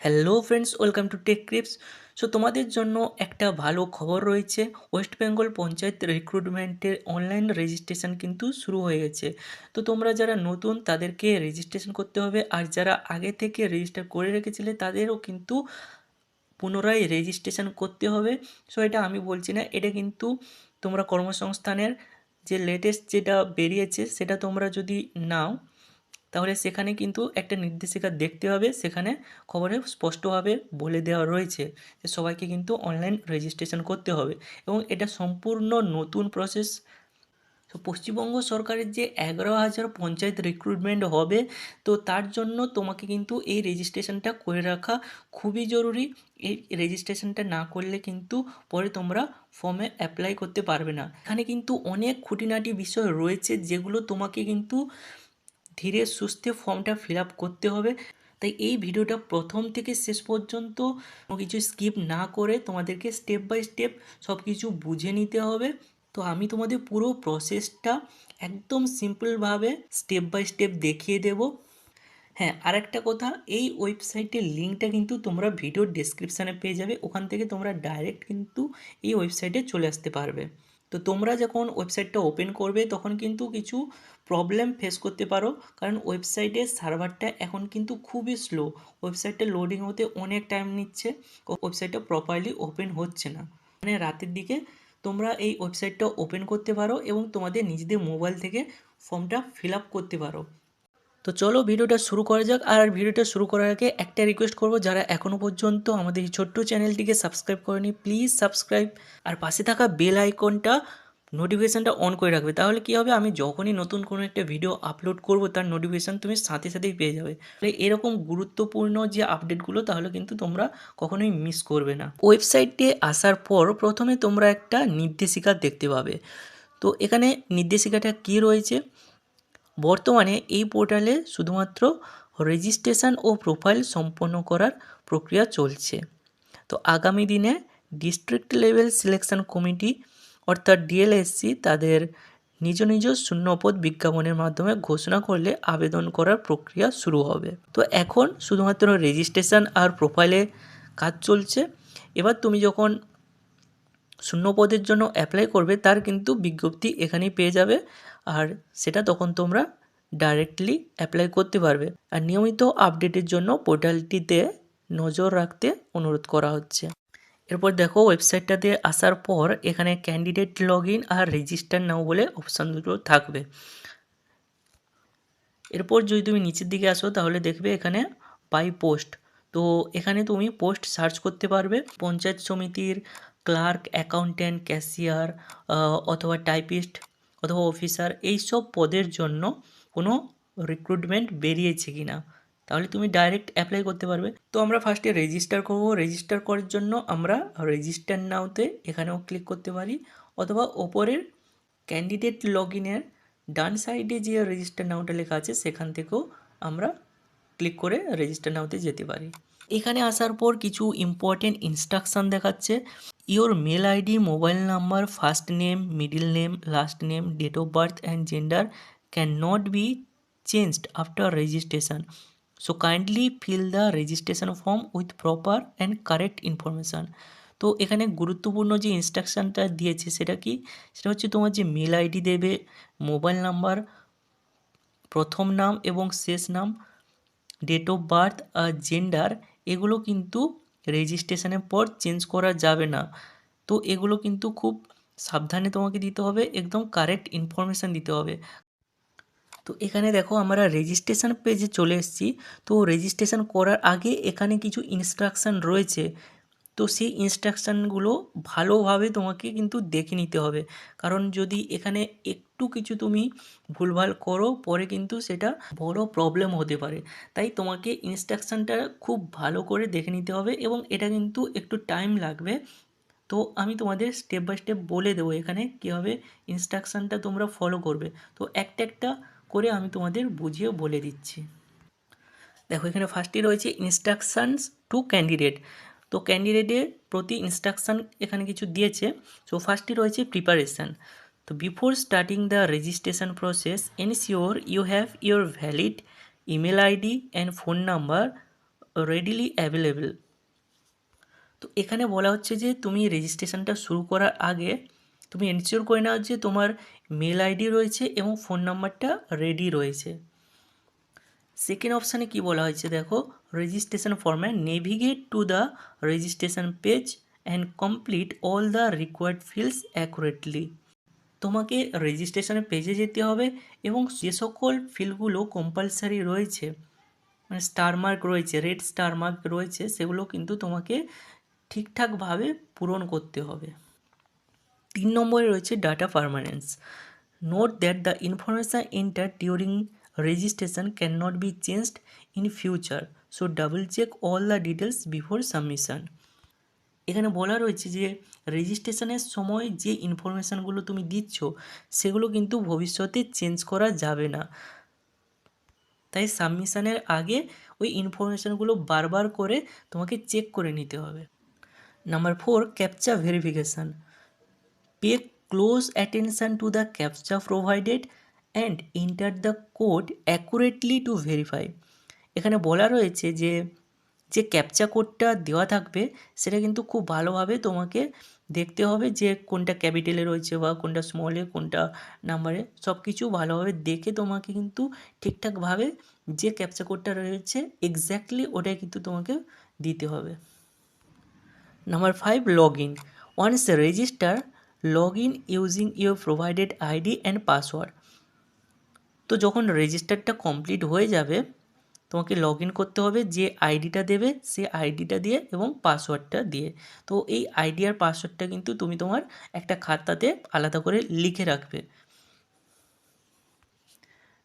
Hello friends, welcome to tech creeps. So তোমাদের জন্য একটা ভালো খবর রয়েছে। ওয়েস্ট বেঙ্গল পঞ্চায়েত রিক্রুটমেন্টের অনলাইন রেজিস্ট্রেশন কিন্তু শুরু হয়ে গেছে। তো তোমরা যারা নতুন তাদেরকে রেজিস্ট্রেশন করতে হবে, আর যারা আগে থেকে রেজিস্টার করে রেখেছিলে তাদেরও কিন্তু পুনরায় রেজিস্ট্রেশন করতে হবে। সো এটা আমি বলছি না, এটা কিন্তু তোমরা কর্মসংস্থানের যে লেটেস্ট যেটা বেরিয়েছে সেটা তোমরা যদি নাও তাহলে সেখানে কিন্তু একটা নির্দেশিকা দেখতে হবে, সেখানে খবরে স্পষ্টভাবে বলে দেওয়া রয়েছে যে সবাইকে কিন্তু অনলাইন রেজিস্ট্রেশন করতে হবে এবং এটা সম্পূর্ণ নতুন প্রসেস। তো পশ্চিমবঙ্গ সরকারের যে 11,000 পঞ্চায়েত রিক্রুটমেন্ট হবে, তো তার জন্য তোমাকে কিন্তু এই রেজিস্ট্রেশনটা করে রাখা খুবই জরুরি। এই রেজিস্ট্রেশনটা না করলে কিন্তু পরে তোমরা ফর্মে অ্যাপ্লাই করতে পারবে না। এখানে কিন্তু অনেক খুঁটিনাটি বিষয় রয়েছে যেগুলো তোমাকে কিন্তু ধীরে সুস্থে ফর্মটা ফিল আপ করতে হবে। তাই এই ভিডিওটা প্রথম থেকে শেষ পর্যন্ত কোনো কিছু স্কিপ না করে তোমাদেরকে স্টেপ বাই স্টেপ সব কিছু বুঝে নিতে হবে। তো আমি তোমাদের পুরো প্রসেসটা একদম সিম্পলভাবে স্টেপ বাই স্টেপ দেখিয়ে দেব। হ্যাঁ, আরেকটা কথা, এই ওয়েবসাইটের লিঙ্কটা কিন্তু তোমরা ভিডিওর ডেসক্রিপশানে পেয়ে যাবে, ওখান থেকে তোমরা ডাইরেক্ট কিন্তু এই ওয়েবসাইটে চলে আসতে পারবে। তো তোমরা যখন ওয়েবসাইটটা ওপেন করবে তখন কিন্তু কিছু প্রবলেম ফেস করতে পারো, কারণ ওয়েবসাইটের সার্ভারটা এখন কিন্তু খুবই স্লো। ওয়েবসাইটটা লোডিং হতে অনেক টাইম নিচ্ছে, ওয়েবসাইটটা প্রপারলি ওপেন হচ্ছে না। মানে রাতের দিকে তোমরা এই ওয়েবসাইটটা ওপেন করতে পারো এবং তোমাদের নিজেদের মোবাইল থেকে ফর্মটা ফিল আপ করতে পারো। তো চলো ভিডিওটা শুরু করা যাক। আর ভিডিওটা শুরু করার আগে একটা রিকোয়েস্ট করব, যারা এখনও পর্যন্ত আমাদের এই ছোট্ট চ্যানেলটিকে সাবস্ক্রাইব করেনি প্লিজ সাবস্ক্রাইব, আর পাশে থাকা বেল আইকনটা নোটিফিকেশানটা অন করে রাখবে। তাহলে কী হবে, আমি যখনই নতুন কোনো একটা ভিডিও আপলোড করব তার নোটিফিকেশান তুমি সাথে সাথেই পেয়ে যাবে। তাহলে এরকম গুরুত্বপূর্ণ যে আপডেটগুলো তাহলে কিন্তু তোমরা কখনোই মিস করবে না। ওয়েবসাইটে আসার পর প্রথমে তোমরা একটা নির্দেশিকা দেখতে পাবে। তো এখানে নির্দেশিকাটা কী রয়েছে, বর্তমানে এই পোর্টালে শুধুমাত্র রেজিস্ট্রেশন ও প্রোফাইল সম্পন্ন করার প্রক্রিয়া চলছে। তো আগামী দিনে ডিস্ট্রিক্ট লেভেল সিলেকশন কমিটি অর্থাৎ ডিএলএসসি তাদের নিজ নিজ শূন্যপদ বিজ্ঞাপনের মাধ্যমে ঘোষণা করলে আবেদন করার প্রক্রিয়া শুরু হবে। তো এখন শুধুমাত্র রেজিস্ট্রেশন আর প্রোফাইলে কাজ চলছে। এবার তুমি যখন শূন্য পদের জন্য অ্যাপ্লাই করবে তার কিন্তু বিজ্ঞপ্তি এখানেই পেয়ে যাবে, আর সেটা তখন তোমরা ডাইরেক্টলি অ্যাপ্লাই করতে পারবে। আর নিয়মিত আপডেটের জন্য পোর্টালটিতে নজর রাখতে অনুরোধ করা হচ্ছে। এরপর দেখো, ওয়েবসাইটটাতে আসার পর এখানে ক্যান্ডিডেট লগ ইন আর রেজিস্টার নাও বলে অপশান দুটো থাকবে। এরপর যদি তুমি নিচের দিকে আসো তাহলে দেখবে এখানে বাই পোস্ট। তো এখানে তুমি পোস্ট সার্চ করতে পারবে। পঞ্চায়েত সমিতির ক্লার্ক, অ্যাকাউন্ট্যান্ট, ক্যাশিয়ার অথবা টাইপিস্ট অথবা অফিসার, এইসব পদের জন্য কোনো রিক্রুটমেন্ট বেরিয়েছে কি না, তাহলে তুমি ডাইরেক্ট অ্যাপ্লাই করতে পারবে। তো আমরা ফার্স্টে রেজিস্টার করব। রেজিস্টার করার জন্য আমরা রেজিস্টার নাওতে এখানেও ক্লিক করতে পারি, অথবা ওপরের ক্যান্ডিডেট লগ ইনের ডান সাইডে যে রেজিস্টার নাওটা লেখা আছে সেখান থেকেও আমরা ক্লিক করে রেজিস্টার নাওতে যেতে পারি। এখানে আসার পর কিছু ইম্পর্টেন্ট ইনস্ট্রাকশান দেখাচ্ছে। Your mail ID, mobile number, first name, middle name, last name, date of birth and gender can not be changed after registration. So kindly fill the registration form with proper and correct information. তো এখানে গুরুত্বপূর্ণ যে ইনস্ট্রাকশানটা দিয়েছে সেটা কি, সেটা হচ্ছে তোমার যে মেল আইডি দেবে, মোবাইল নাম্বার, প্রথম নাম এবং শেষ নাম, ডেট অফ বার্থ আর জেন্ডার, এগুলো কিন্তু রেজিস্ট্রেশনের পর চেঞ্জ করা যাবে না। তো এগুলো কিন্তু খুব সাবধানে তোমাকে দিতে হবে, একদম কারেক্ট ইনফরমেশান দিতে হবে। তো এখানে দেখো আমরা রেজিস্ট্রেশন পেজে চলে এসেছি। তো রেজিস্ট্রেশন করার আগে এখানে কিছু ইনস্ট্রাকশান রয়েছে। তো সেই ইনস্ট্রাকশানগুলো ভালোভাবে তোমাকে কিন্তু দেখে নিতে হবে, কারণ যদি এখানে একটু কিছু তুমি ভুলভাল করো পরে কিন্তু সেটা বড় প্রবলেম হতে পারে। তাই তোমাকে ইনস্ট্রাকশানটা খুব ভালো করে দেখে নিতে হবে এবং এটা কিন্তু একটু টাইম লাগবে। তো আমি তোমাদের স্টেপ বাই স্টেপ বলে দেবো এখানে কীভাবে ইনস্ট্রাকশানটা তোমরা ফলো করবে। তো একটা একটা করে আমি তোমাদের বুঝিয়ে বলে দিচ্ছি। দেখো এখানে ফার্স্টে রয়েছে ইনস্ট্রাকশানস টু ক্যান্ডিডেট। তো ক্যান্ডিডেটের প্রতি ইনস্ট্রাকশান এখানে কিছু দিয়েছে। সো ফার্স্টে রয়েছে প্রিপারেশান। তো before starting the registration process ensure you have your valid email ID and phone number readily available. তো এখানে বলা হচ্ছে যে তুমি রেজিস্ট্রেশনটা শুরু করার আগে তুমি এনশিওর করে নাও যে তোমার মেল আইডি রয়েছে এবং ফোন নাম্বারটা রেডি রয়েছে। সেকেন্ড অপশানে কি বলা হয়েছে দেখো, রেজিস্ট্রেশন ফর্মে navigate to the registration page and complete all the required fields accurately. তোমাকে রেজিস্ট্রেশনের পেজে যেতে হবে এবং যে সকল ফিল্ডগুলো কম্পালসারি রয়েছে, মানে স্টার মার্ক রয়েছে, রেড স্টার মার্ক রয়েছে, সেগুলো কিন্তু তোমাকে ঠিকঠাকভাবে পূরণ করতে হবে। 3 নম্বরে রয়েছে data permanence. Note that the information enter during registration can not be changed in future, so double check all the details before submission. এখানে বলা রয়েছে যে রেজিস্ট্রেশনের সময় যে ইনফরমেশানগুলো তুমি দিচ্ছ সেগুলো কিন্তু ভবিষ্যতে চেঞ্জ করা যাবে না, তাই সাবমিশনের আগে ওই ইনফরমেশানগুলো বারবার করে তোমাকে চেক করে নিতে হবে। Number 4, captcha verification. Pay close attention to the captcha provided and enter the code accurately to verify. এখানে বলা রয়েছে যে যে ক্যাপচা কোডটা দেওয়া থাকবে সেটা কিন্তু খুব ভালোভাবে তোমাকে দেখতে হবে যে কোনটা ক্যাপিটালে রয়েছে বা কোনটা স্মলে, কোনটা নাম্বারে, সব কিছু ভালোভাবে দেখে তোমাকে কিন্তু ঠিকঠাকভাবে যে ক্যাপচা কোডটা রয়েছে এক্স্যাক্টলি ওটাই কিন্তু তোমাকে দিতে হবে। Number 5, log in. Once register, log in using your provided ID and password. তো যখন রেজিস্টারটা কমপ্লিট হয়ে যাবে তোমাকে লগ ইন করতে হবে, যে আইডিটা দেবে সে আইডিটা দিয়ে এবং পাসওয়ার্ডটা দিয়ে। তো এই আইডি আর পাসওয়ার্ডটা কিন্তু তুমি তোমার একটা খাতাতে আলাদা করে লিখে রাখবে।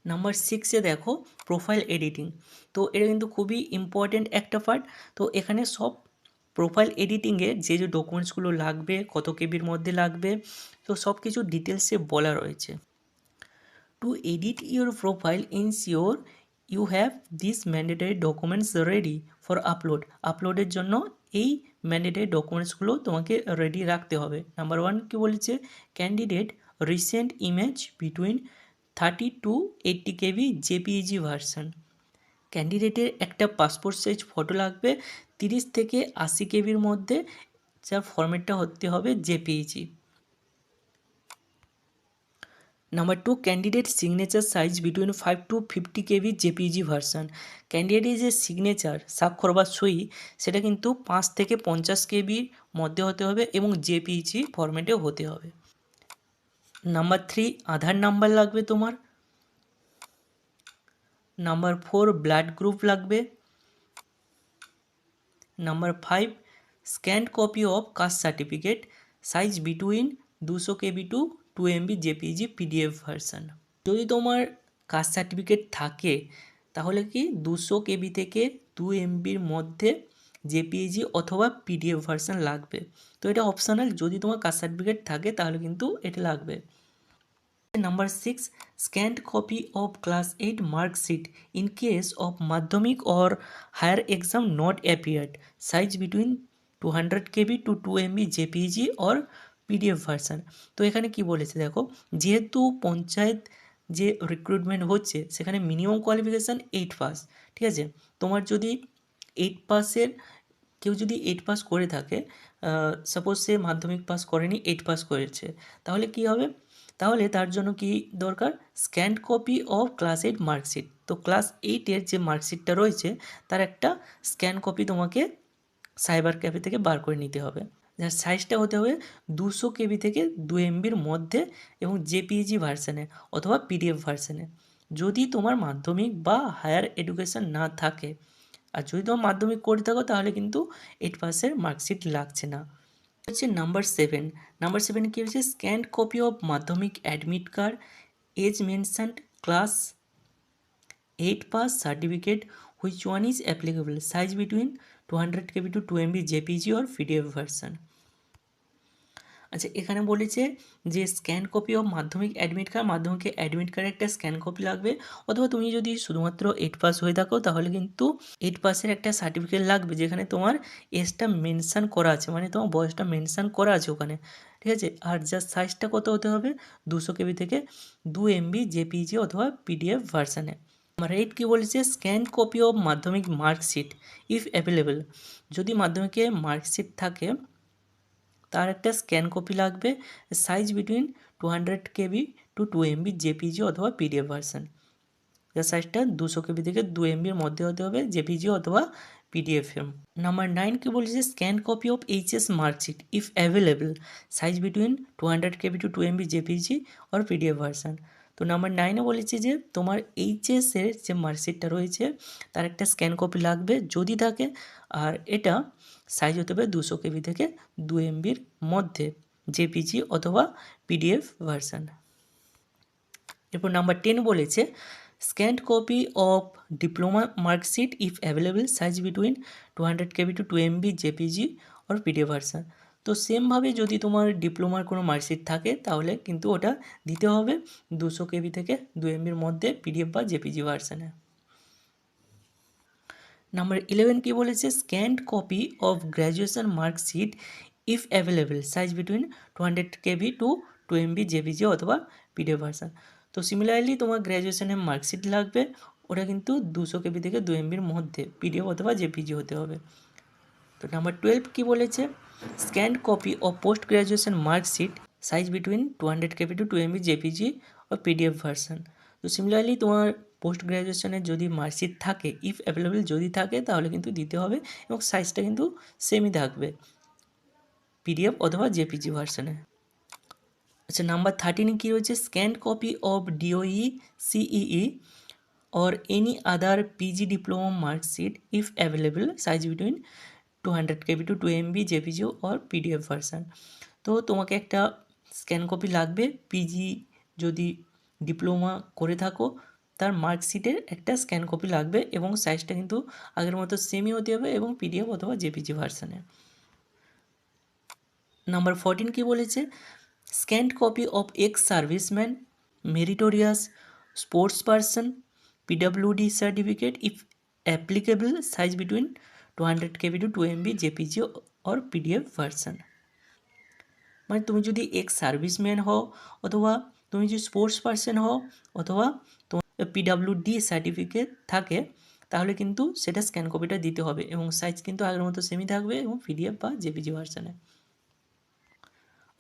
নাম্বার 6-এ দেখো প্রোফাইল এডিটিং। তো এটা কিন্তু খুবই ইম্পর্ট্যান্ট একটা পার্ট। তো এখানে সব প্রোফাইল এডিটিংয়ে যে যে ডকুমেন্টসগুলো লাগবে, কত কেবির মধ্যে লাগবে, তো সব কিছু ডিটেলসে বলা রয়েছে। To edit your profile ensure you have this mandatory documents ready for upload. আপলোডের জন্য এই ম্যান্ডেটারি ডকুমেন্টসগুলো তোমাকে রেডি রাখতে হবে। নাম্বার 1 কি বলেছে, candidate recent image between 30 to 80 KB JPEG version. ক্যান্ডিডেটের একটা পাসপোর্ট সাইজ ফটো লাগবে 30 থেকে 80 কেবির মধ্যে, যার ফরম্যাটটা হতে হবে JPEG. Number 2, candidate signature size between 5 to 50 KB JPEG version. ক্যান্ডিডেটের যে সিগনেচার, স্বাক্ষর বা সই, সেটা কিন্তু 5 থেকে 50 কেবির মধ্যে হতে হবে এবং জেপিইজি ফরম্যাটেও হতে হবে। নাম্বার 3, আধার নাম্বার লাগবে তোমার। নাম্বার 4, ব্লাড গ্রুপ লাগবে। Number 5, scanned copy of caste certificate size between 200 KB to 2 MB JPEG PDF version. যদি তোমার কাস্ট সার্টিফিকেট থাকে তাহলে কি 200 কেবি থেকে 2 MBর মধ্যে জেপিইজি অথবা পিডিএফ ভার্সন লাগবে। তো এটা অপশনাল, যদি তোমার কাস্ট সার্টিফিকেট থাকে তাহলে কিন্তু এটা লাগবে। Number 6, scanned copy of class 8 mark sheet in case of madhyamik or higher exam not appeared, size between 200 KB to 2 MB JPG or PDF version. তো এখানে কি বলেছে দেখো, যেহেতু পঞ্চায়েত যে রিক্রুটমেন্ট হচ্ছে সেখানে মিনিমাম কোয়ালিফিকেশান 8 পাস, ঠিক আছে। তোমার যদি 8 পাসের কেউ যদি 8 পাস করে থাকে, সাপোজ সে মাধ্যমিক পাস করেনি, 8 পাস করেছে, তাহলে কি হবে, তাহলে তার জন্য কি দরকার, scanned copy of class 8 marksheet. তো ক্লাস 8-এর যে মার্কশিটটা রয়েছে তার একটা স্ক্যান কপি তোমাকে সাইবার ক্যাফে থেকে বার করে নিতে হবে, যার সাইজটা হতে হবে 200 কেবি থেকে 2 MBর মধ্যে এবং জেপিইজি ভার্সানে অথবা পিডিএফ ভার্সানে, যদি তোমার মাধ্যমিক বা হায়ার এডুকেশন না থাকে। আর যদি তোমার মাধ্যমিক করে থাকো তাহলে কিন্তু 8 পাসের মার্কশিট লাগছে না। হচ্ছে নাম্বার 7। নাম্বার 7 কী হচ্ছে, scanned copy of Madhyamik admit card, as mentioned, class 8 pass certificate, which one is applicable, size between 200 KB to 2 MB JPG or PDF version. আচ্ছা, এখানে বলেছে যে scan copy of Madhyamik admit card, মাধ্যমিকের অ্যাডমিট কার্ডের একটা scan copy লাগবে, অথবা তুমি যদি শুধুমাত্র 8 পাস হয়ে থাকো তাহলে কিন্তু 8 পাসের একটা সার্টিফিকেট লাগবে যেখানে তোমার এজটা মেনশান করা আছে, মানে তোমার বয়সটা মেনশান করা আছে ওখানে, ঠিক আছে। আর যার সাইজটা কত হতে হবে, 200 কেবি থেকে 2 MB জেপিজি অথবা পিডিএফ ভার্সানে। নাম্বার 8 কি বলেছে, scan copy of Madhyamik marksheet if available. যদি মাধ্যমিকে মার্কশিট থাকে তার একটা স্ক্যান কপি লাগবে, size between 200 KB to 2 MB JPG অথবা পিডিএফ ভার্সন। যার সাইজটা 200 KB থেকে 2 MBর মধ্যে হতে হবে, জেপিজি অথবা পিডিএফ। নাম্বার 9 কি বলেছে, scan copy of HS marksheet if available, size between 200 KB to 2 MB JPG or PDF version. তো নাম্বার 9-এ বলেছে যে তোমার এইচএসের যে মার্কশিটটা রয়েছে তার একটা স্ক্যান কপি লাগবে যদি থাকে, আর এটা সাইজ হতে হবে 200 KB থেকে 2 MBর মধ্যে, জেপিজি অথবা পিডিএফ ভার্সন। এরপর নাম্বার 10 বলেছে, scanned copy of diploma marksheet if available, size between 200 KB to 2 MB JPG or PDF version. তো সেমভাবে যদি তোমার ডিপ্লোমার কোনো মার্কশিট থাকে তাহলে কিন্তু ওটা দিতে হবে 200 KB থেকে 2 MBর মধ্যে, পিডিএফ বা জেপিজি ভার্সনে। নাম্বার 11 কি বলেছে, scanned copy of graduation marksheet if available, size between 200 KB to 2 MB JPG অথবা পিডিএফ ভার্সন। তো সিমিলারলি তোমার গ্র্যাজুয়েশনের মার্কশিট লাগবে, ওটা কিন্তু 200 KB থেকে 2 MBর মধ্যে, পিডিএফ অথবা জেপিজি হতে হবে। তো নাম্বার 12 কি বলেছে, scanned copy of post graduation marksheet, size between 200 KB to 2 MB JPG ও পিডিএফ ভার্সন। তো সিমিলারলি তোমার পোস্ট গ্র্যাজুয়েশনের যদি মার্কশিট থাকে, ইফ অ্যাভেলেবল যদি থাকে তাহলে কিন্তু দিতে হবে, এবং সাইজটা কিন্তু সেমই থাকবে, পিডিএফ অথবা জেপিজি ভার্সনে। আচ্ছা, নাম্বার 13 কী রয়েছে, scanned copy of DOE CEE or any other PG diploma mark sheet if available, size between 200 KB to 2 MB JPG or PDF version। তো তোমাকে একটা স্ক্যান কপি লাগবে, পিজি যদি ডিপ্লোমা করে থাকো তার মার্কশিটের একটা স্ক্যান কপি লাগবে, এবং সাইজটা কিন্তু আগের মতো সেমই হতে হবে, এবং পিডিএফ অথবা জেপিজি ভার্সনে। নাম্বার 14 কি বলেছে, scanned copy of ex serviceman meritorious sports person PWD certificate if applicable, size between 200 KB to 2 MB JPG or PDF version. মানে তুমি যদি এক্স সার্ভিসম্যান হও, অথবা তুমি যদি স্পোর্টস পারসন হও, অথবা তোমার পিডব্লিউডি সার্টিফিকেট থাকে, তাহলে কিন্তু সেটা স্ক্যান কপিটা দিতে হবে, এবং সাইজ কিন্তু আগের মতো সেমই থাকবে, এবং পিডিএফ বা জেপিজি ভার্সনে।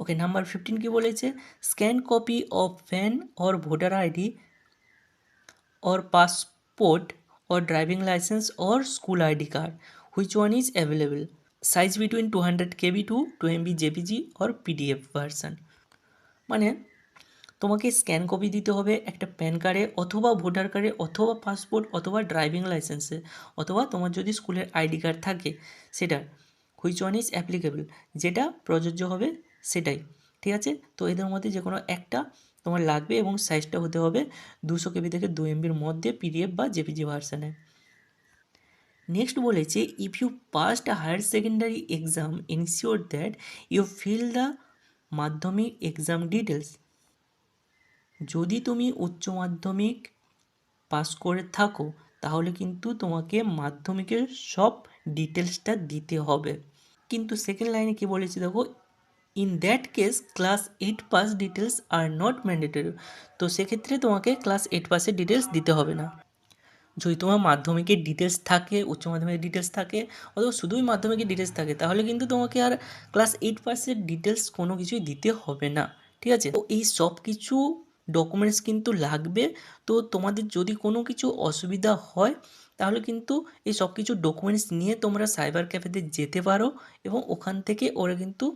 ওকে, নাম্বার 15 কি বলেছে, scan copy of PAN or voter ID or passport or driving licence or school ID card, which one is available, size between 200 KB to 2 MB JPG or PDF version. মানে তোমাকে scan copy দিতে হবে একটা pan কার্ডে, অথবা voter কার্ডে, অথবা passport, অথবা ড্রাইভিং লাইসেন্সে, অথবা তোমার যদি স্কুলের আইডি কার্ড থাকে সেটার, হুইচ ওয়ান ইজ অ্যাপ্লিকেবল, যেটা প্রযোজ্য হবে সেটাই, ঠিক আছে। তো এদের মধ্যে যে কোনো একটা তোমার লাগবে, এবং সাইজটা হতে হবে 200 KB থেকে 2 MBর মধ্যে, পিডিএফ বা জেপিজি ভার্সনে। নেক্সট বলেছে, if you passed a higher secondary exam ensure that you fill the Madhyamik exam details. যদি তুমি উচ্চ মাধ্যমিক পাস করে থাকো তাহলে কিন্তু তোমাকে মাধ্যমিকের সব ডিটেলসটা দিতে হবে। কিন্তু সেকেন্ড লাইনে কি বলেছে দেখো, in that case class 8 pass details are not mandatory. তো সেক্ষেত্রে তোমাকে ক্লাস 8 পাসের ডিটেলস দিতে হবে না। যদি তোমার মাধ্যমিকের ডিটেলস থাকে, উচ্চ মাধ্যমিকের ডিটেলস থাকে, অথবা শুধুই মাধ্যমিকের ডিটেলস থাকে, তাহলে কিন্তু তোমাকে আর ক্লাস 8 পাসের ডিটেলস কোনো কিছুই দিতে হবে না, ঠিক আছে। তো এই সব কিছু ডকুমেন্টস কিন্তু লাগবে। তো তোমাদের যদি কোনো কিছু অসুবিধা হয় তাহলে কিন্তু এই সব কিছু ডকুমেন্টস নিয়ে তোমরা সাইবার ক্যাফেতে যেতে পারো, এবং ওখান থেকে ওরা কিন্তু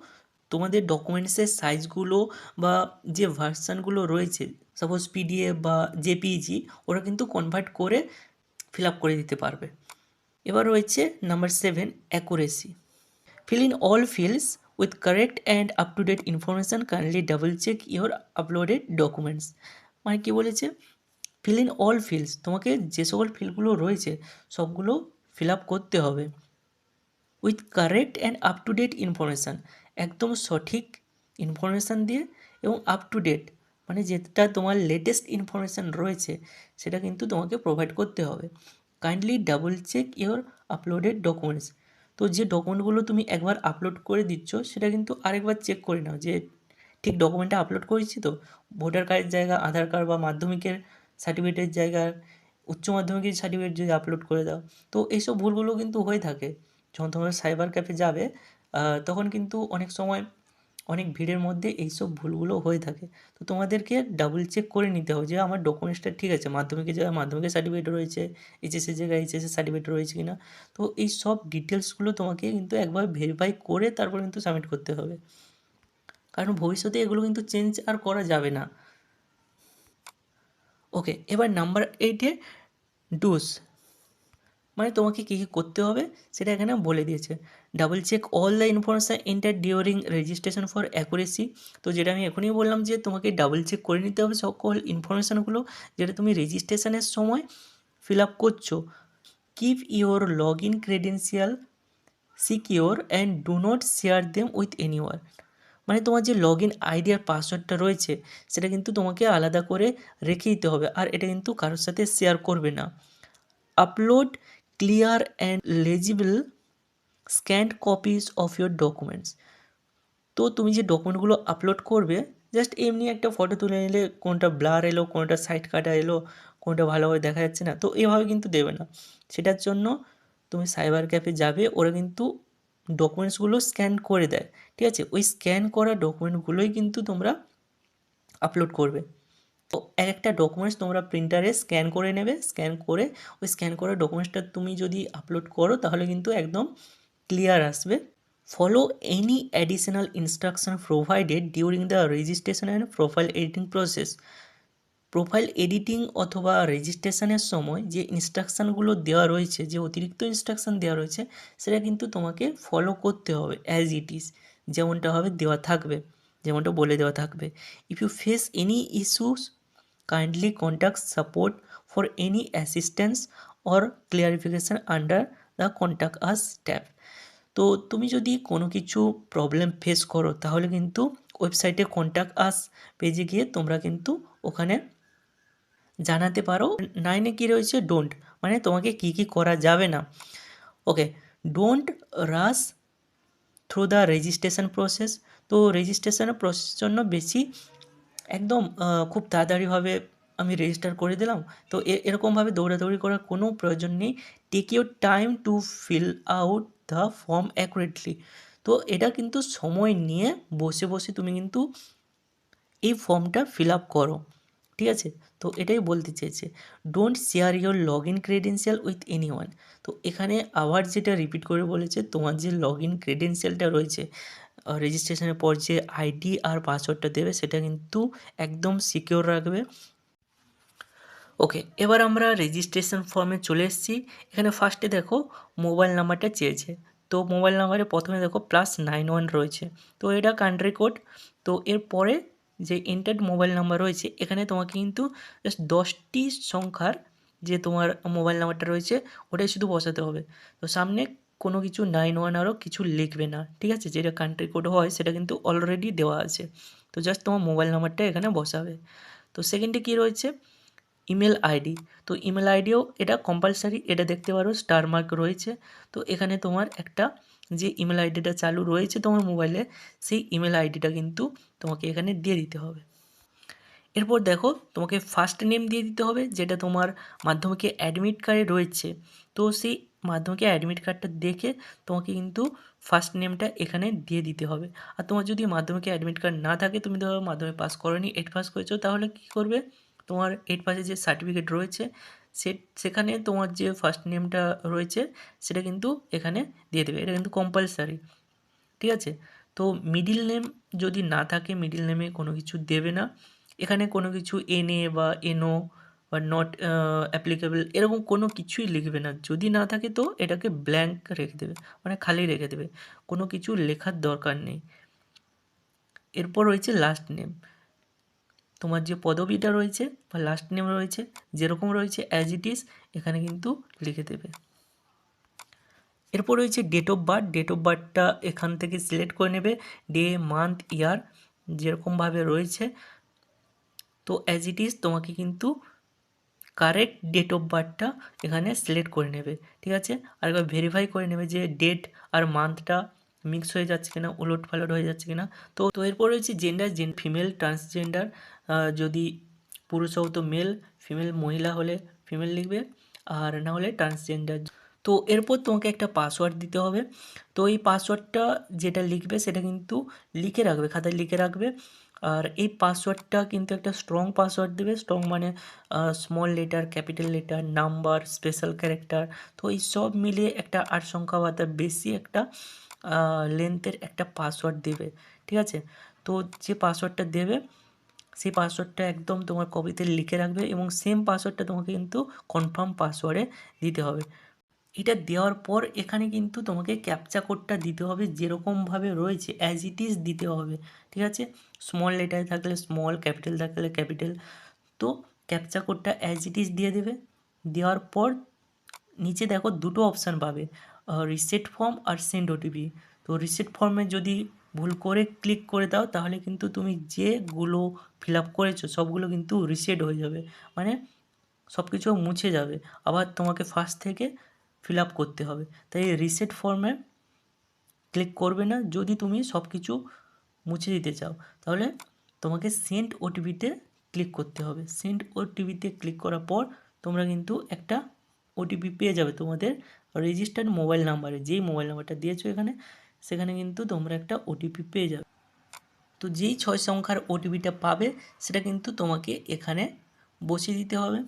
তোমাদের ডকুমেন্টসের সাইজগুলো বা যে ভার্সানগুলো রয়েছে, সাপোজ পিডিএফ বা জেপিইজি, ওরা কিন্তু কনভার্ট করে ফিল আপ করে দিতে পারবে। এবার রয়েছে number 7, accuracy. Fill in all fields with correct and up to date information, kindly double check your uploaded documents. মানে কী বলেছে, ফিল ইন অল ফিল্ডস, তোমাকে যে সকল ফিল্ডগুলো রয়েছে সবগুলো ফিল আপ করতে হবে, with correct and up to date information, একদম সঠিক ইনফরমেশান দিয়ে, এবং আপ টু ডেট মানে যেটা তোমার লেটেস্ট ইনফরমেশান রয়েছে সেটা কিন্তু তোমাকে প্রোভাইড করতে হবে। Kindly double check your uploaded documents. তো যে ডকুমেন্টগুলো তুমি একবার আপলোড করে দিচ্ছ সেটা কিন্তু আরেকবার চেক করে নাও যে ঠিক ডকুমেন্টটা আপলোড করেছি তো, ভোটার কার্ডের জায়গা আধার কার্ড বা মাধ্যমিকের সার্টিফিকেটের জায়গায় উচ্চ মাধ্যমিকের সার্টিফিকেট যদি আপলোড করে দাও। তো এইসব ভুলগুলো কিন্তু হয়ে থাকে। যখন তোমরা সাইবার ক্যাফে যাবে তখন কিন্তু অনেক সময় অনেক ভিড়ের মধ্যে এইসব ভুলগুলো হয়ে থাকে। তো তোমাদেরকে ডাবল চেক করে নিতে হবে যে আমার ডকুমেন্টসটা ঠিক আছে, মাধ্যমিকের জায়গায় মাধ্যমিকের সার্টিফিকেট রয়েছে, এইচএসের জায়গায় এইচএসের সার্টিফিকেট রয়েছে কিনা। তো এই সব ডিটেলসগুলো তোমাকে কিন্তু একবার ভেরিফাই করে তারপর কিন্তু সাবমিট করতে হবে, কারণ ভবিষ্যতে এগুলো কিন্তু চেঞ্জ আর করা যাবে না। ওকে, এবার নাম্বার 8-এ ডুস, মানে তোমাকে কী কী করতে হবে সেটা এখানে বলে দিয়েছে। Double check all the information enter during registration for accuracy. তো যেটা আমি এখনই বললাম যে তোমাকে ডাবল চেক করে নিতে হবে সকল ইনফরমেশানগুলো যেটা তুমি রেজিস্ট্রেশনের সময় ফিল আপ করছো। Keep your log in credential secure and do not share them with anyone. মানে তোমার যে লগ ইন আইডি আর পাসওয়ার্ডটা রয়েছে সেটা কিন্তু তোমাকে আলাদা করে রেখে দিতে হবে, আর এটা কিন্তু কারোর সাথে শেয়ার করবে না। Upload clear and লেজিবল scanned copies of your documents. তো তুমি যে ডকুমেন্টগুলো আপলোড করবে জাস্ট এমনি একটা ফটো তুলে নিলে কোনটা ব্লার এলো, কোনটা সাইড কাটা এলো, কোনটা ভালোভাবে দেখা যাচ্ছে না, তো এভাবে কিন্তু দেবে না। সেটার জন্য তুমি সাইবার ক্যাফে যাবে, ওরা কিন্তু ডকুমেন্টসগুলো স্ক্যান করে দেয়, ঠিক আছে? ওই স্ক্যান করা ডকুমেন্টগুলোই কিন্তু তোমরা আপলোড করবে। তো এক একটা ডকুমেন্টস তোমরা প্রিন্টারে স্ক্যান করে নেবে, স্ক্যান করে ওই স্ক্যান করা ডকুমেন্টসটা তুমি যদি আপলোড করো তাহলে কিন্তু একদম ক্লিয়ার আসবে। Follow any additional instruction provided during the registration and profile editing process. Profile editing অথবা রেজিস্ট্রেশনের সময় যে ইনস্ট্রাকশানগুলো দেওয়া রয়েছে, যে অতিরিক্ত ইনস্ট্রাকশান দেওয়া রয়েছে সেটা কিন্তু তোমাকে ফলো করতে হবে অ্যাজ ইট ইজ, যেমনটা হবে দেওয়া থাকবে, যেমনটা বলে দেওয়া থাকবে। If you face any issues kindly contact support for any assistance or clarification under the contact us tab. তো তুমি যদি কোনো কিছু প্রবলেম ফেস করো তাহলে কিন্তু ওয়েবসাইটে কন্ট্যাক্ট আস পেজে গিয়ে তোমরা কিন্তু ওখানে জানাতে পারো। 9-এ কী রয়েছে? ডোন্ট, মানে তোমাকে কী কী করা যাবে না। Okay, don't rush through the registration process. তো রেজিস্ট্রেশনের প্রসেসের জন্য বেশি একদম খুব তাড়াতাড়িভাবে আমি রেজিস্টার করে দিলাম, তো এরকমভাবে দৌড়াদৌড়ি করার কোনো প্রয়োজন নেই। Take your time to fill out the form accurately. তো এটা কিন্তু সময় নিয়ে বসে বসে তুমি কিন্তু এই ফর্মটা ফিল আপ করো, ঠিক আছে? তো এটাই বলতে চেয়েছে। Don't share your log in credential with anyone. তো এখানে আবার যেটা রিপিট করে বলেছে, তোমার যে লগ ইন ক্রেডেন্সিয়ালটা রয়েছে রেজিস্ট্রেশনের পর যে আইডি আর পাসওয়ার্ডটা দেবে সেটা কিন্তু একদম সিকিওর রাখবে। ওকে, এবার আমরা রেজিস্ট্রেশন ফর্মে চলে এসেছি। এখানে ফার্স্টে দেখো মোবাইল নাম্বারটা চেয়েছে। তো মোবাইল নাম্বারে প্রথমে দেখো +91 রয়েছে, তো এটা কান্ট্রি কোড। তো এরপরে যে এন্টার্ড মোবাইল নাম্বার রয়েছে এখানে তোমাকে কিন্তু জাস্ট 10টি সংখ্যার যে তোমার মোবাইল নাম্বারটা রয়েছে ওটাই শুধু বসাতে হবে। তো সামনে কোনো কিছু 91 আরও কিছু লিখবে না, ঠিক আছে? যেটা কান্ট্রি কোড হয় সেটা কিন্তু অলরেডি দেওয়া আছে। তো জাস্ট তোমার মোবাইল নাম্বারটা এখানে বসাবে। তো সেকেন্ডে কী রয়েছে? Email ID. তো ইমেল আইডিও এটা কম্পালসারি, এটা দেখতে পারো স্টার মার্ক রয়েছে। তো এখানে তোমার একটা যে ইমেল আইডিটা চালু রয়েছে তোমার মোবাইলে সেই ইমেল আইডিটা কিন্তু তোমাকে এখানে দিয়ে দিতে হবে। এরপর দেখো তোমাকে ফার্স্ট নেম দিয়ে দিতে হবে যেটা তোমার মাধ্যমিকে অ্যাডমিট কার্ডে রয়েছে। তো সেই মাধ্যমিকে অ্যাডমিট কার্ডটা দেখে তোমাকে কিন্তু ফার্স্ট নেমটা এখানে দিয়ে দিতে হবে। আর তোমার যদি মাধ্যমিকে অ্যাডমিট কার্ড না থাকে, তুমি ধরো মাধ্যমিক পাস করোনি, 8 পাস করেছো, তাহলে কী করবে? তোমার 8 পাসের যে সার্টিফিকেট রয়েছে সেখানে তোমার যে ফার্স্ট নেমটা রয়েছে সেটা কিন্তু এখানে দিয়ে দেবে। এটা কিন্তু কম্পালসারি, ঠিক আছে? তো মিডল নেম যদি না থাকে, মিডল নেমে কোনো কিছু দেবে না। এখানে কোনো কিছু NA বা NO বা নট অ্যাপ্লিকেবল এরকম কোনো কিছুই লিখবে না। যদি না থাকে তো এটাকে ব্ল্যাঙ্ক রেখে দেবে, মানে খালি রেখে দেবে, কোনো কিছু লেখার দরকার নেই। এরপর রয়েছে লাস্ট নেম। তোমার যে পদবিটা রয়েছে বা লাস্ট নেম রয়েছে যেরকম রয়েছে অ্যাজ ইট ইজ এখানে কিন্তু লিখে দেবে। এরপর রয়েছে date of birth. Date of বার্থটা এখান থেকে সিলেক্ট করে নেবে, ডে মান্থ ইয়ার যেরকমভাবে রয়েছে। তো অ্যাজ ইট ইজ তোমাকে কিন্তু কারেক্ট ডেট অফ বার্থটা এখানে সিলেক্ট করে নেবে, ঠিক আছে? আর একবার ভেরিফাই করে নেবে যে ডেট আর মান্থটা মিক্স হয়ে যাচ্ছে কিনা, উলট পালট হয়ে যাচ্ছে কিনা। তো এরপর রয়েছে জেন্ডার, ফিমেল, ট্রান্সজেন্ডার। যদি পুরুষ হও তো মেল, ফিমেল মহিলা হলে ফিমেল লিখবে, আর না হলে ট্রান্সজেন্ডার। তো এরপর তোমাকে একটা পাসওয়ার্ড দিতে হবে। তো এই পাসওয়ার্ডটা যেটা লিখবে সেটা কিন্তু লিখে রাখবে, খাতায় লিখে রাখবে। আর এই পাসওয়ার্ডটা কিন্তু একটা স্ট্রং পাসওয়ার্ড দেবে। স্ট্রং মানে small letter, capital letter, number, special character, তো এই সব মিলিয়ে একটা 8 সংখ্যা বা তার বেশি একটা লেন্থের একটা পাসওয়ার্ড দেবে, ঠিক আছে? তো যে পাসওয়ার্ডটা দেবে সেই পাসওয়ার্ডটা একদম তোমার কপিতে লিখে রাখবে, এবং সেম পাসওয়ার্ডটা তোমাকে কিন্তু কনফার্ম পাসওয়ার্ডে দিতে হবে। এটা দেওয়ার পর এখানে কিন্তু তোমাকে ক্যাপচা কোডটা দিতে হবে, যেরকমভাবে রয়েছে অ্যাজ ইট ইজ দিতে হবে, ঠিক আছে? স্মল লেটারে থাকলে স্মল, ক্যাপিটাল থাকলে ক্যাপিটাল। তো ক্যাপচা কোডটা অ্যাজ ইট ইজ দিয়ে দেবে। দেওয়ার পর নিচে দেখো দুটো অপশান পাবে, রিসেট ফর্ম আর সেন্ড ওটিপি। তো রিসেট ফর্মে যদি ভুল করে ক্লিক করে দাও তাহলে কিন্তু তুমি যেগুলো ফিল আপ করেছো সবগুলো কিন্তু রিসেট হয়ে যাবে, মানে সব কিছু মুছে যাবে, আবার তোমাকে ফার্স্ট থেকে ফিল আপ করতে হবে। তাই রিসেট ফর্মে ক্লিক করবে না যদি তুমি সব কিছু মুছে দিতে চাও। তাহলে তোমাকে সেন্ড ওটিপিতে ক্লিক করতে হবে। সেন্ড ওটিপিতে ক্লিক করার পর তোমরা কিন্তু একটা ওটিপি পেয়ে যাবে তোমাদের রেজিস্টার্ড মোবাইল নাম্বারে। যেই মোবাইল নাম্বারটা দিয়েছো এখানে, সেখানে কিন্তু তোমরা একটা ওটিপি পেয়ে যাবে। তো যেই 6 সংখ্যার ওটিপিটা পাবে সেটা কিন্তু তোমাকে এখানে বসিয়ে দিতে হবে।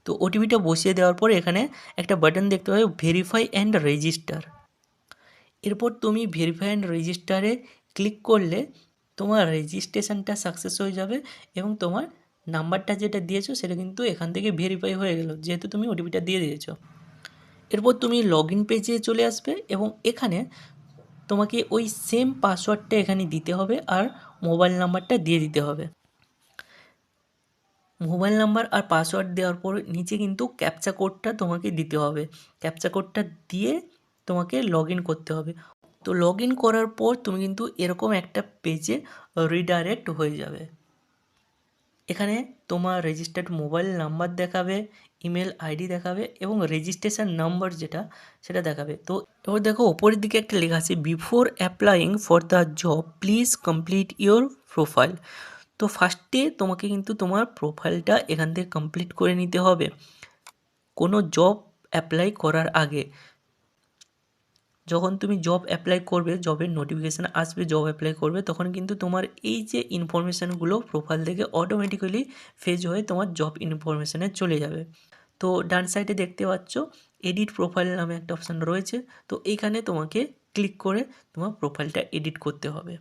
তো ওটিপিটা বসিয়ে দেওয়ার পর এখানে একটা বাটন দেখতে পাবে, ভেরিফাই অ্যান্ড রেজিস্টার। এরপর তুমি ভেরিফাই অ্যান্ড রেজিস্টারে ক্লিক করলে তোমার রেজিস্ট্রেশনটা সাকসেস হয়ে যাবে, এবং তোমার নাম্বারটা যেটা দিয়েছো সেটা কিন্তু এখান থেকে ভেরিফাই হয়ে গেল, যেহেতু তুমি ওটিপিটা দিয়ে দিয়েছো। এরপর তুমি লগ ইন পেজে চলে আসবে, এবং এখানে তোমাকে ওই সেম পাসওয়ার্ডটা এখানে দিতে হবে, আর মোবাইল নাম্বারটা দিয়ে দিতে হবে। মোবাইল নাম্বার আর পাসওয়ার্ড দেওয়ার পর নিচে কিন্তু ক্যাপচা কোডটা তোমাকে দিতে হবে। ক্যাপচা কোডটা দিয়ে তোমাকে লগ ইন করতে হবে। তো লগ ইন করার পর তুমি কিন্তু এরকম একটা পেজে রিডাইরেক্ট হয়ে যাবে। এখানে তোমার রেজিস্টার্ড মোবাইল নাম্বার দেখাবে, ইমেল আইডি দেখাবে, এবং রেজিস্ট্রেশন নাম্বার যেটা সেটা দেখাবে। তো এবার দেখো ওপরের দিকে একটা লেখা আছে, before applying for the job please complete your profile. তো ফার্স্টে তোমাকে কিন্তু তোমার প্রোফাইলটা এখান থেকে কমপ্লিট করে নিতে হবে কোনো জব অ্যাপ্লাই করার আগে। যখন তুমি জব অ্যাপ্লাই করবে, জবের নোটিফিকেশান আসবে, জব অ্যাপ্লাই করবে, তখন কিন্তু তোমার এই যে ইনফরমেশানগুলো প্রোফাইল থেকে অটোমেটিক্যালি ফেজ হয়ে তোমার জব ইনফরমেশানে চলে যাবে। তো ডান সাইডে দেখতে পাচ্ছ এডিট প্রোফাইল নামে একটা অপশান রয়েছে। তো এইখানে তোমাকে ক্লিক করে তোমার প্রোফাইলটা এডিট করতে হবে।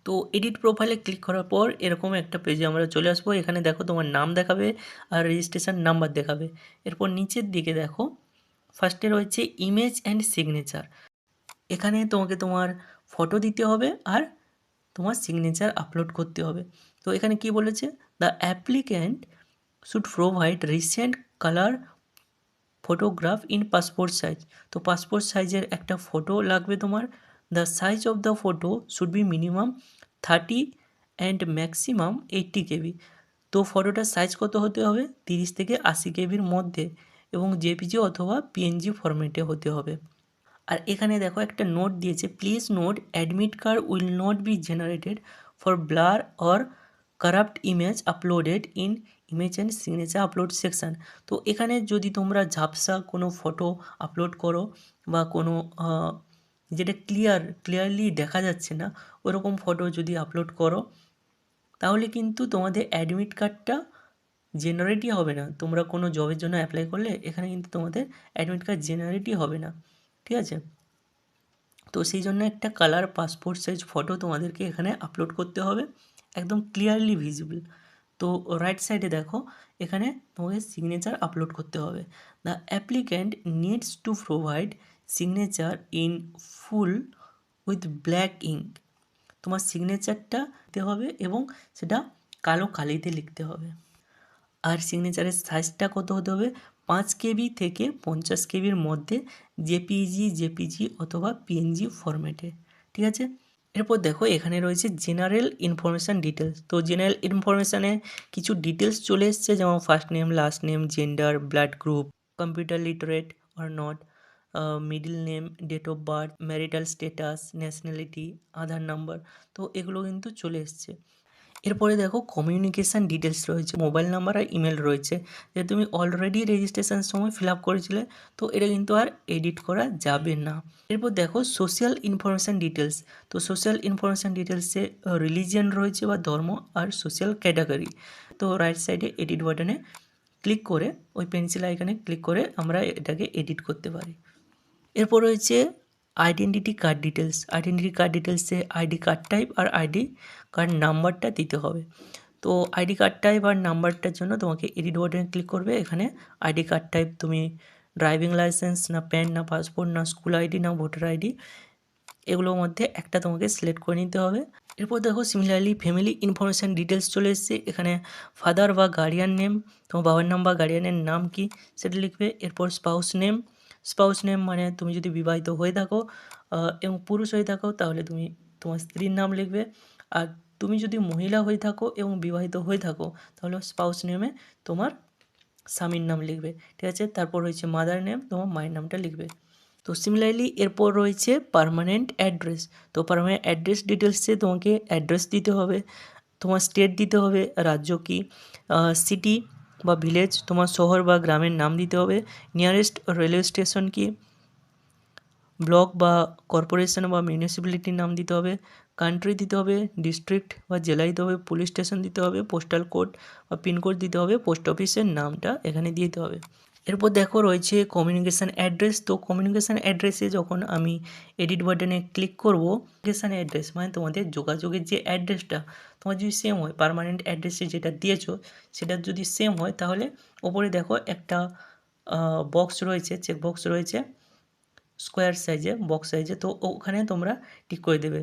তো এডিট প্রোফাইলে ক্লিক করার পর এরকম একটা পেজে আমরা চলে আসবো। এখানে দেখো তোমার নাম দেখাবে আর রেজিস্ট্রেশন নাম্বার দেখাবে। এরপর নিচের দিকে দেখো ফার্স্টে রয়েছে ইমেজ অ্যান্ড সিগনেচার। এখানে তোমাকে তোমার ফটো দিতে হবে আর তোমার সিগনেচার আপলোড করতে হবে। তো এখানে কি বলেছে, the applicant should provide recent colour photograph in passport size. তো পাসপোর্ট সাইজের একটা ফটো লাগবে তোমার। The size of the photo should be minimum 30 and maximum 80 কেবি। তো ফটোটার সাইজ কত হতে হবে, 30 থেকে 80 কেবির মধ্যে, এবং জেপিজি অথবা পিএনজি ফরম্যাটে হতে হবে। আর এখানে দেখো একটা নোট দিয়েছে, please note admit card will not be generated for blur or corrupt image uploaded in image and signature upload section. তো এখানে যদি তোমরা ঝাপসা কোনো ফটো আপলোড করো বা কোনো যেটা ক্লিয়ারলি দেখা যাচ্ছে না ওরকম ফটো যদি আপলোড করো, তাহলে কিন্তু তোমাদের অ্যাডমিট কার্ডটা জেনারেটই হবে না। তোমরা কোনো জবের জন্য অ্যাপ্লাই করলে এখানে কিন্তু তোমাদের অ্যাডমিট কার্ড জেনারেটই হবে না, ঠিক আছে? তো সেই জন্য একটা কালার পাসপোর্ট সাইজ ফটো তোমাদেরকে এখানে আপলোড করতে হবে, একদম ক্লিয়ারলি ভিজিবল। তো রাইট সাইডে দেখো এখানে তোমাকে সিগনেচার আপলোড করতে হবে। The applicant needs to provide signature in full with black ink. তোমার সিগনেচারটা দিতে হবে এবং সেটা কালো কালিতে লিখতে হবে। আর সিগনেচারের সাইজটা কত হতে হবে, 5 কেবি থেকে 50 কেবির মধ্যে, জেপিজি অথবা পিএনজি ফরম্যাটে, ঠিক আছে? এরপর দেখো এখানে রয়েছে জেনারেল ইনফরমেশান ডিটেলস। তো জেনারেল ইনফরমেশানে কিছু ডিটেলস চলে এসছে, যেমন first name, last name, gender, blood group, computer literate or not, middle name, date of birth, marital status, nationality, Aadhaar number. তো এগুলো কিন্তু চলে এসছে। এরপরে দেখো কমিউনিকেশান ডিটেলস রয়েছে, মোবাইল নাম্বার আর ইমেল রয়েছে, যে তুমি অলরেডি রেজিস্ট্রেশন সময় ফিল আপ করেছিলে, তো এটা কিন্তু আর এডিট করা যাবে না। এরপর দেখো সোশ্যাল ইনফরমেশান ডিটেলস। তো সোশ্যাল ইনফরমেশান ডিটেলসে রিলিজিয়ান রয়েছে বা ধর্ম আর সোশ্যাল ক্যাটাগরি। তো রাইট সাইডে এডিট বাটনে ক্লিক করে ওই পেন্সিল আইকনে ক্লিক করে আমরা এটাকে এডিট করতে পারি। এরপর রয়েছে identity card details. Identity card ডিটেলসে আইডি কার্ড টাইপ আর আইডি কার্ড নাম্বারটা দিতে হবে। তো আইডি কার্ড টাইপ আর নাম্বারটার জন্য তোমাকে এডিট বাটনে ক্লিক করবে। এখানে আইডি কার্ড টাইপ তুমি ড্রাইভিং লাইসেন্স না প্যান না পাসপোর্ট না স্কুল আইডি না ভোটার আইডি, এগুলোর মধ্যে একটা তোমাকে সিলেক্ট করে নিতে হবে। এরপর দেখো সিমিলারলি ফ্যামিলি ইনফরমেশান ডিটেলস চলে এসেছে। এখানে ফাদার বা গার্ডিয়ান নেম, তোমার বাবার নাম বা গার্ডিয়ানের নাম কি সেটা লিখবে। এরপর স্পাউস নেম। স্পাউস নেম মানে তুমি যদি বিবাহিত হয়ে থাকো এবং পুরুষ হয়ে থাকো তাহলে তুমি তোমার স্ত্রীর নাম লিখবে। আর তুমি যদি মহিলা হয়ে থাকো এবং বিবাহিত হয়ে থাকো তাহলে স্পাউস নেমে তোমার স্বামীর নাম লিখবে, ঠিক আছে। তারপর রয়েছে মাদার নেম, তোমার মায়ের নামটা লিখবে। তো সিমিলারলি এরপর রয়েছে পার্মানেন্ট অ্যাড্রেস। তো পার্মানেন্ট অ্যাড্রেস ডিটেলসে তোমাকে অ্যাড্রেস দিতে হবে, তোমার স্টেট দিতে হবে, রাজ্য কি, সিটি বা ভিলেজ, তোমার শহর বা গ্রামের নাম দিতে হবে, নিয়ারেস্ট রেলওয়ে স্টেশন কি, ব্লক বা কর্পোরেশন বা মিউনিসিপ্যালিটির নাম দিতে হবে, কান্ট্রি দিতে হবে, ডিস্ট্রিক্ট বা জেলা দিতে হবে, পুলিশ স্টেশন দিতে হবে, পোস্টাল কোড বা পিনকোড দিতে হবে, পোস্ট অফিসের নামটা এখানে দিতে হবে। এরপর দেখো রয়েছে কমিউনিকেশান অ্যাড্রেস। তো কমিউনিকেশান অ্যাড্রেসে যখন আমি এডিট বাটনে ক্লিক করব, কমিউনিকেশান অ্যাড্রেস মানে তোমাদের যোগাযোগের যে অ্যাড্রেসটা তোমার যদি সেম হয়, পার্মানেন্ট অ্যাড্রেসে যেটা দিয়েছো সেটা যদি সেম হয়, তাহলে ওপরে দেখো একটা বক্স রয়েছে, চেক বক্স রয়েছে স্কোয়ার সাইজে, বক্স সাইজে, তো ওখানে তোমরা টিক করে দেবে।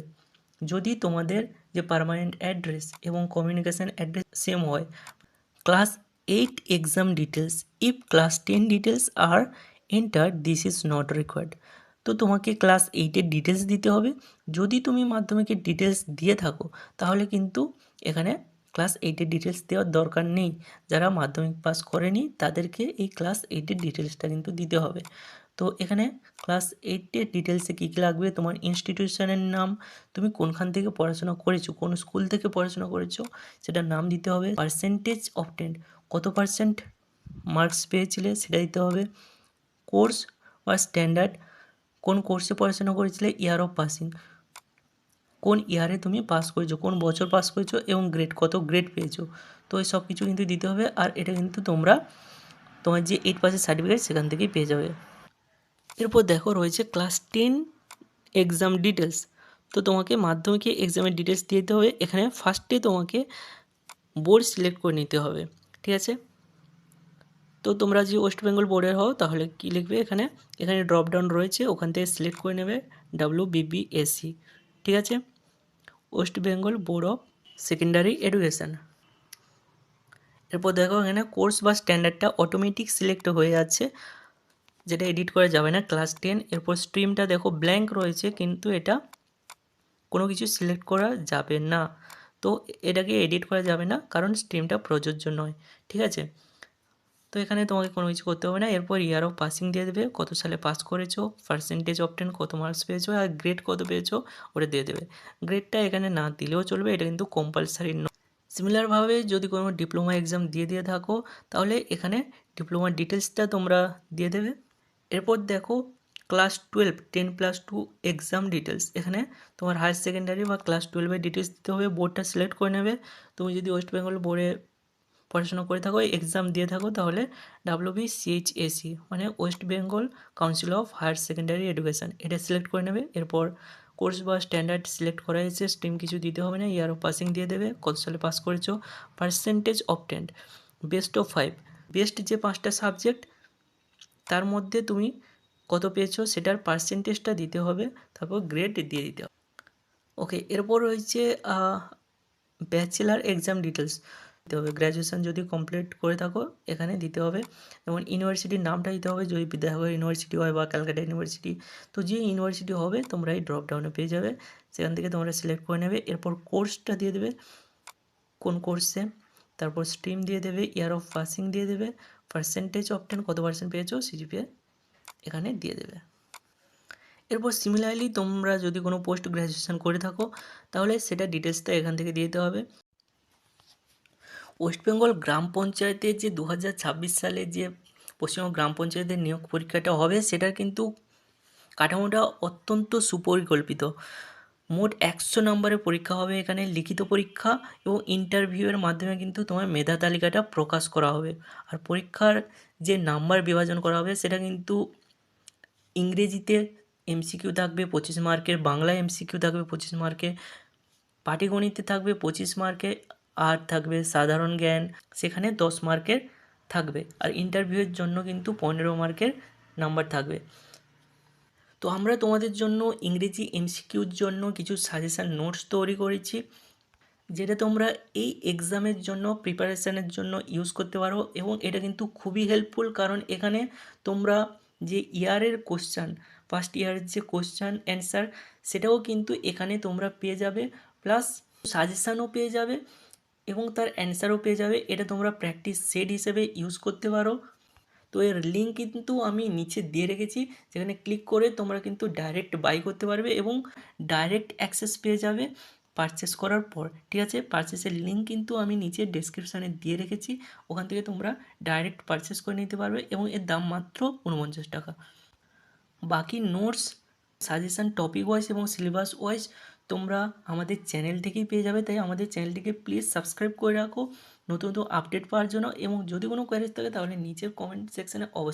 যদি তোমাদের যে পার্মানেন্ট অ্যাড্রেস এবং কমিউনিকেশান অ্যাড্রেস সেম হয়। Class 8 exam details, if class 10 details are enter this is not required. তো তোমাকে ক্লাস 8-এর ডিটেলস দিতে হবে। যদি তুমি মাধ্যমিকের ডিটেলস দিয়ে থাকো তাহলে কিন্তু এখানে ক্লাস 8-এর ডিটেলস দেওয়ার দরকার নেই। যারা মাধ্যমিক পাস করেনি তাদেরকে এই ক্লাস 8-এর ডিটেলসটা কিন্তু দিতে হবে। তো এখানে ক্লাস 8-এর ডিটেলসে কী কী লাগবে, তোমার ইনস্টিটিউশনের নাম, তুমি কোনখান থেকে পড়াশোনা করেছো, কোন স্কুল থেকে পড়াশোনা করেছো সেটার নাম দিতে হবে, পার্সেন্টেজ অবটেন্ড, কত পার্সেন্ট মার্কস পেয়েছিলে সেটা দিতে হবে, কোর্স বা স্ট্যান্ডার্ড, কোন কোর্সে পড়াশোনা করেছিলে, ইয়ার অফ পাসিং, কোন ইয়ারে তুমি পাস করেছো, কোন বছর পাস করেছো এবং গ্রেড কত গ্রেড পেয়েছো। তো এই সব কিছু কিন্তু দিতে হবে। আর এটা কিন্তু তোমরা তোমার যে 8 পাসের সার্টিফিকেট সেখান থেকেই পেয়ে যাবে। এরপর দেখো রয়েছে ক্লাস 10 এক্সাম ডিটেলস। তো তোমাকে মাধ্যমিকে এক্সামের ডিটেলস দিয়ে দিতে হবে। এখানে ফার্স্টে তোমাকে বোর্ড সিলেক্ট করে নিতে হবে, ঠিক আছে। তো তোমরা যদি ওয়েস্ট বেঙ্গল বোর্ডের হও তাহলে কী লিখবে, এখানে এখানে ড্রপ ডাউন রয়েছে, ওখান থেকে সিলেক্ট করে নেবে WBBSC, ঠিক আছে, West Bengal board of secondary education. এরপর দেখো এখানে কোর্স বা স্ট্যান্ডার্ডটা অটোমেটিক সিলেক্ট হয়ে যাচ্ছে, যেটা এডিট করা যাবে না, ক্লাস 10। এরপর স্ট্রিমটা দেখো ব্ল্যাঙ্ক রয়েছে, কিন্তু এটা কোনো কিছু সিলেক্ট করা যাবে না। তো এটাকে এডিট করা যাবে না কারণ স্ট্রিমটা প্রযোজ্য নয়, ঠিক আছে। তো এখানে তোমাকে কোনো কিছু করতে হবে না। এরপর ইয়ার অফ পাসিং দিয়ে দেবে, কত সালে পাস করেছো, পার্সেন্টেজ অবটেন কত মার্কস পেয়েছো আর গ্রেড কত পেয়েছো ওটা দিয়ে দেবে। গ্রেডটা এখানে না দিলেও চলবে, এটা কিন্তু কম্পালসারি নয়। সিমিলারভাবে যদি কোনো ডিপ্লোমা এক্সাম দিয়ে থাকো তাহলে এখানে ডিপ্লোমার ডিটেলসটা তোমরা দিয়ে দেবে। এরপর দেখো ক্লাস 12 10+2 এক্সাম ডিটেলস। এখানে তোমার হায়ার সেকেন্ডারি বা ক্লাস 12-এর ডিটেলস দিতে হবে, বোর্ডটা সিলেক্ট করে নেবে। তুমি যদি ওয়েস্ট বেঙ্গল বোর্ডে পড়াশোনা করে থাকো, এক্সাম দিয়ে থাকো, তাহলে WBCHAC মানে West Bengal council of higher secondary education, এটা সিলেক্ট করে নেবে। এরপর কোর্স বা স্ট্যান্ডার্ড সিলেক্ট করা হয়েছে, স্ট্রিম কিছু দিতে হবে না, ইয়ার অফ পাসিং দিয়ে দেবে, কত সালে পাস করেছো, percentage obtained, best of 5, best যে 5টা সাবজেক্ট তার মধ্যে তুমি কত পেয়েছো সেটার পার্সেন্টেজটা দিতে হবে, তারপর গ্রেড দিয়ে দিতে হবে। ওকে, এরপর রয়েছে ব্যাচেলার এক্সাম ডিটেলস দিতে হবে। গ্র্যাজুয়েশন যদি কমপ্লিট করে থাকো এখানে দিতে হবে, যেমন ইউনিভার্সিটির নামটা দিতে হবে, যদি বিদ্যাসাগর ইউনিভার্সিটি হয় বা ক্যালকাটা ইউনিভার্সিটি, তো যে ইউনিভার্সিটি হবে তোমরা এই ড্রপ ডাউনে পেয়ে যাবে, সেখান থেকে তোমরা সিলেক্ট করে নেবে। এরপর কোর্সটা দিয়ে দেবে, কোন কোর্সে, তারপর স্ট্রিম দিয়ে দেবে, ইয়ার অফ পাসিং দিয়ে দেবে, পার্সেন্টেজ অবটেন কত পার্সেন্ট পেয়েছো, সিজিপিএ এখানে দিয়ে দেবে। এরপর সিমিলারলি তোমরা যদি কোনো পোস্ট গ্র্যাজুয়েশন করে থাকো তাহলে সেটা ডিটেলসটা এখান থেকে দিয়ে দিতে হবে। ওয়েস্ট বেঙ্গল গ্রাম পঞ্চায়েতের যে 2026 সালে যে পশ্চিমবঙ্গ গ্রাম পঞ্চায়েতের নিয়োগ পরীক্ষাটা হবে সেটার কিন্তু কাঠামোটা অত্যন্ত সুপরিকল্পিত। মোট 100 নম্বরের পরীক্ষা হবে এখানে, লিখিত পরীক্ষা এবং ইন্টারভিউয়ের মাধ্যমে কিন্তু তোমার মেধা তালিকাটা প্রকাশ করা হবে। আর পরীক্ষার যে নাম্বার বিভাজন করা হবে সেটা কিন্তু ইংরেজিতে এমসিকিউ থাকবে 25 মার্কের, বাংলায় এমসিকিউ থাকবে 25 মার্কের, পাটিগণিতে থাকবে 25 মার্কের, আর থাকবে সাধারণ জ্ঞান সেখানে 10 মার্কের থাকবে। আর ইন্টারভিউয়ের জন্য কিন্তু 15 মার্কের নাম্বার থাকবে। তো আমরা তোমাদের জন্য ইংরেজি এমসিকিউর জন্য কিছু সাজেশান নোটস তৈরি করেছি, যেটা তোমরা এই এক্সামের জন্য প্রিপারেশানের জন্য ইউজ করতে পারো। এবং এটা কিন্তু খুবই হেল্পফুল, কারণ এখানে তোমরা যে ইয়ারের কোশ্চান, ফার্স্ট ইয়ারের যে কোশ্চান অ্যান্সার সেটাও কিন্তু এখানে তোমরা পেয়ে যাবে, প্লাস সাজেশানও পেয়ে যাবে এবং তার অ্যান্সারও পেয়ে যাবে। এটা তোমরা প্র্যাকটিস সেট হিসেবে ইউজ করতে পারো। তো এর লিঙ্ক কিন্তু আমি নিচে দিয়ে রেখেছি, যেখানে ক্লিক করে তোমরা কিন্তু ডাইরেক্ট বাই করতে পারবে এবং ডাইরেক্ট অ্যাক্সেস পেয়ে যাবে পারচেস করার পর। ঠিক আছে, পারচেসের লিঙ্ক কিন্তু আমি নিচে ডেসক্রিপশানে দিয়ে রেখেছি, ওখান থেকে তোমরা ডাইরেক্ট পারচেস করে নিতে পারবে এবং এর দাম মাত্র 49 টাকা। বাকি নোটস, সাজেশান টপিক ওয়াইজ এবং সিলেবাস ওয়াইজ তোমরা আমাদের চ্যানেল থেকেই পেয়ে যাবে। তাই আমাদের চ্যানেলটিকে প্লিজ সাবস্ক্রাইব করে রাখো নতুন নতুন আপডেট পাওয়ার জন্য। এবং যদি কোনো কোয়ারিজ থাকে তাহলে নিচের কমেন্ট সেকশানে অবশ্যই